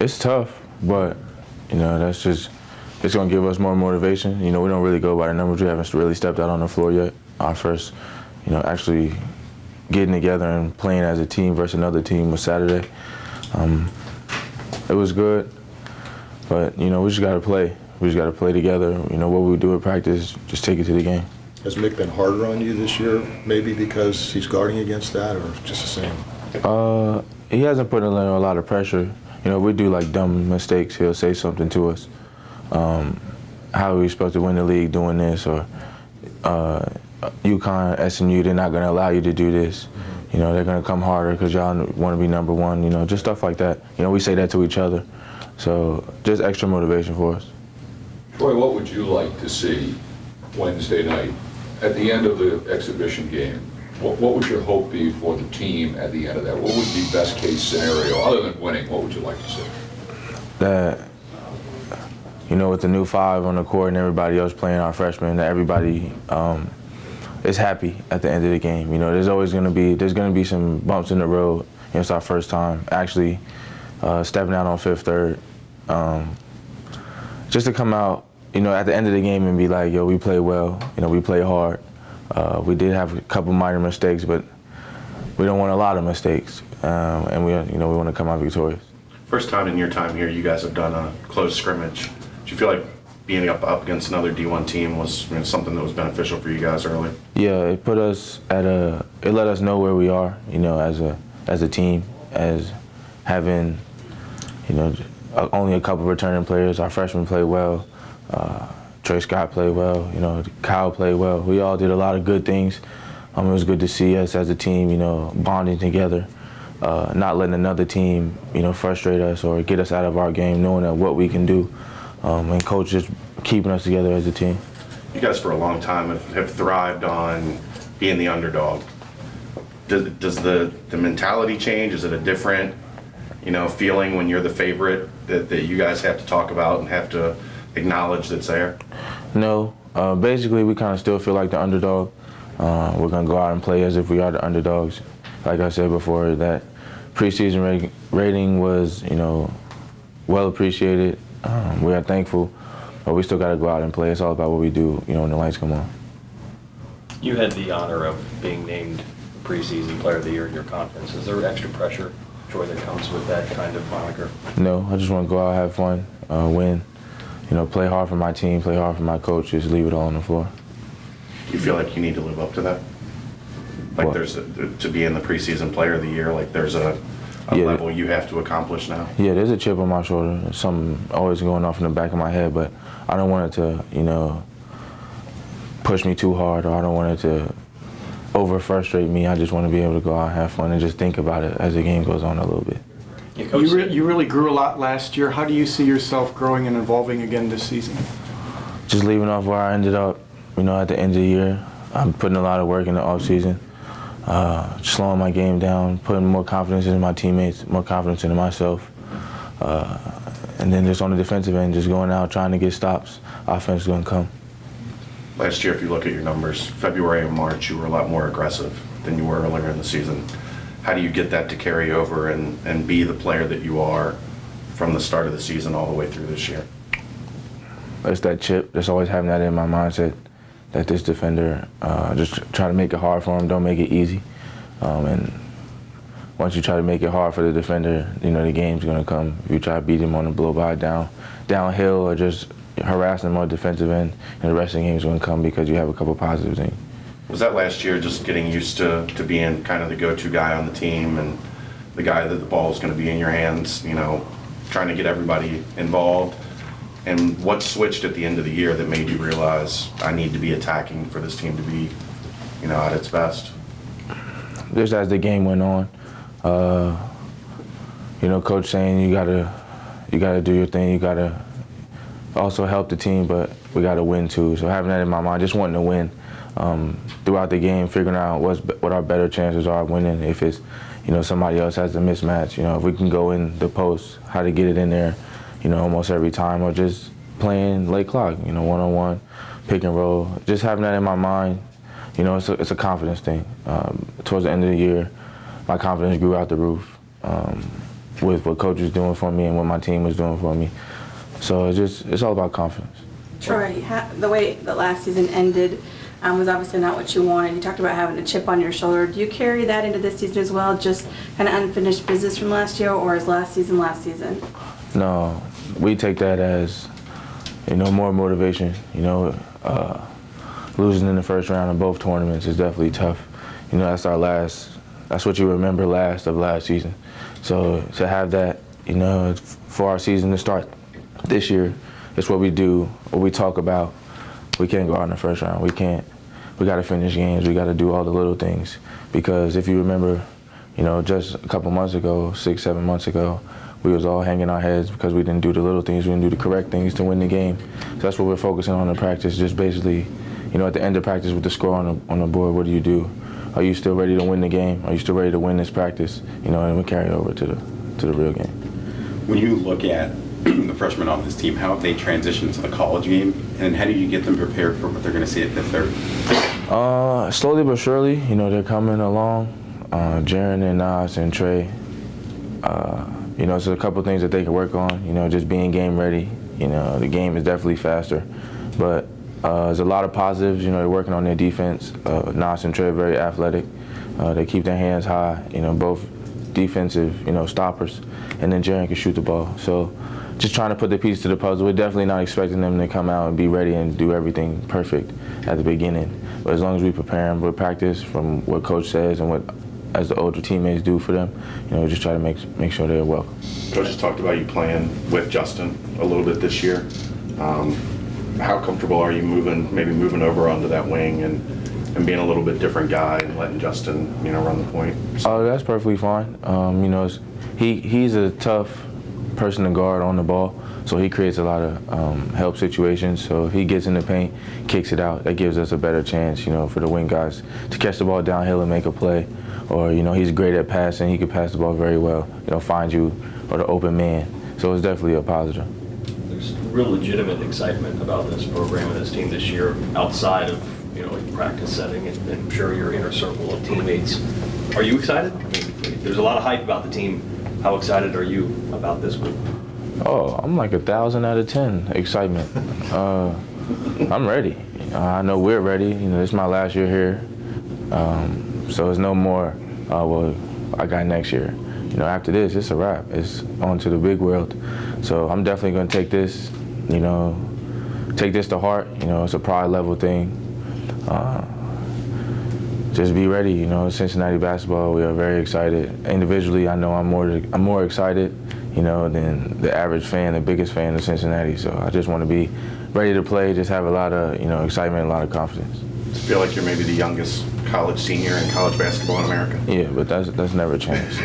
It's tough, but that's just it's gonna give us more motivation. We don't really go by the numbers. We haven't really stepped out on the floor yet. Our first, actually getting together and playing as a team versus another team was Saturday. It was good, but we just gotta play. We just gotta play together. What we do at practice, just take it to the game. Has Mick been harder on you this year, maybe because he's guarding against that, or just the same? He hasn't put in a lot of pressure. If we do like dumb mistakes, he'll say something to us. How are we supposed to win the league doing this? Or UConn, SMU, they're not going to allow you to do this. They're going to come harder because y'all want to be number one. Just stuff like that. We say that to each other. So just extra motivation for us. Troy, what would you like to see Wednesday night at the end of the exhibition game? What would your hope be for the team at the end of that? What would be best case scenario, other than winning? What would you like to see? That, with the new five on the court and everybody else playing our freshmen, that everybody is happy at the end of the game. There's always going to be some bumps in the road. It's our first time actually stepping out on fifth, third. Just to come out, at the end of the game and be like, yo, we play well. We play hard. We did have a couple minor mistakes, but we don't want a lot of mistakes, and we want to come out victorious. First time in your time here, you guys have done a close scrimmage. Do you feel like being up against another D1 team was something that was beneficial for you guys early? Yeah, it put us it let us know where we are, as a team, as having, only a couple returning players. Our freshmen played well. Trey Scott played well, Kyle played well. We all did a lot of good things. It was good to see us as a team, bonding together, not letting another team, frustrate us or get us out of our game, knowing that what we can do, and coach just keeping us together as a team. You guys for a long time have thrived on being the underdog. Does the mentality change? Is it a different, feeling when you're the favorite that you guys have to talk about and have to acknowledge that's there? No. Basically, we kind of still feel like the underdog. We're going to go out and play as if we are the underdogs. Like I said before, that preseason rating was, well appreciated. We are thankful, but we still got to go out and play. It's all about what we do, when the lights come on. You had the honor of being named preseason player of the year in your conference. Is there extra pressure, Troy, that comes with that kind of moniker? No, I just want to go out, have fun, win. Play hard for my team, play hard for my coach, just leave it all on the floor. Do you feel like you need to live up to that? Like to be in the preseason player of the year, like there's a level you have to accomplish now? Yeah, there's a chip on my shoulder. There's something always going off in the back of my head, but I don't want it to, push me too hard, or I don't want it to over-frustrate me. I just want to be able to go out and have fun and just think about it as the game goes on a little bit. You really grew a lot last year. How do you see yourself growing and evolving again this season? Just leaving off where I ended up, at the end of the year. I'm putting a lot of work in the offseason, slowing my game down, putting more confidence in my teammates, more confidence in myself. And then just on the defensive end, just going out, trying to get stops. Offense is going to come. Last year, if you look at your numbers, February and March, you were a lot more aggressive than you were earlier in the season. How do you get that to carry over and be the player that you are from the start of the season all the way through this year? It's that chip. Just always having that in my mindset, that this defender, just try to make it hard for him, don't make it easy. And once you try to make it hard for the defender, the game's going to come. If you try to beat him on the blow-by downhill or just harass him on the defensive end, and the rest of the game's going to come because you have a couple positive things. Was that last year just getting used to being kind of the go-to guy on the team and the guy that the ball is going to be in your hands, trying to get everybody involved? And what switched at the end of the year that made you realize I need to be attacking for this team to be, at its best? Just as the game went on, coach saying you gotta do your thing, you gotta also help the team, but we gotta win too. So having that in my mind, just wanting to win. Throughout the game, figuring out what our better chances are of winning. If it's, somebody else has a mismatch, if we can go in the post, how to get it in there, almost every time, or just playing late clock, one-on-one, pick and roll. Just having that in my mind, it's a confidence thing. Towards the end of the year, my confidence grew out the roof. with what coach was doing for me and what my team was doing for me. So it's all about confidence. Troy, the way the last season ended was obviously not what you wanted. You talked about having a chip on your shoulder. Do you carry that into this season as well, just kind of unfinished business from last year, or is last season last season? No, we take that as, more motivation. Losing in the first round of both tournaments is definitely tough. That's what you remember last of last season. So to have that, for our season to start this year, it's what we do, what we talk about. We can't go out in the first round. We got to finish games. We got to do all the little things. Because if you remember, just a couple months ago, 6-7 months ago, we was all hanging our heads because we didn't do the little things. We didn't do the correct things to win the game. So that's what we're focusing on in practice. Just basically, at the end of practice with the score on the board, what do? Are you still ready to win the game? Are you still ready to win this practice? And we carry it over to the real game. When you look at the freshmen on this team, how have they transitioned to the college game, and how do you get them prepared for what they're going to see at Fifth Third? Slowly but surely, they're coming along. Jaren and Nas and Trey. So a couple things that they can work on. Just being game ready. The game is definitely faster, but there's a lot of positives. They're working on their defense. Nas and Trey are very athletic. They keep their hands high. Both defensive, stoppers, and then Jaren can shoot the ball. So just trying to put the piece to the puzzle. We're definitely not expecting them to come out and be ready and do everything perfect at the beginning. But as long as we prepare them with practice from what coach says and what as the older teammates do for them, we just try to make sure they're welcome. Coach just talked about you playing with Justin a little bit this year. How comfortable are you moving over onto that wing and being a little bit different guy and letting Justin, run the point? Oh, that's perfectly fine. He's a tough person to guard on the ball, so he creates a lot of help situations. So if he gets in the paint, kicks it out, that gives us a better chance, for the wing guys to catch the ball downhill and make a play. Or, he's great at passing. He can pass the ball very well, find you or the open man. So it's definitely a positive. There's real legitimate excitement about this program and this team this year outside of, a practice setting and I'm sure your inner circle of teammates. Are you excited? I mean, there's a lot of hype about the team. How excited are you about this group? Oh, I'm like 1,000 out of 10 excitement. I'm ready. I know we're ready. This is my last year here. So it's no more, I got next year. After this, it's a wrap. It's on to the big world. So I'm definitely going to take this, take this to heart. It's a pride level thing. Just be ready. Cincinnati basketball, we are very excited. Individually, I know I'm more excited, than the average fan, the biggest fan of Cincinnati. So I just want to be ready to play, just have a lot of, excitement, a lot of confidence. I feel like you're maybe the youngest college senior in college basketball in America. Yeah, but that's never changed.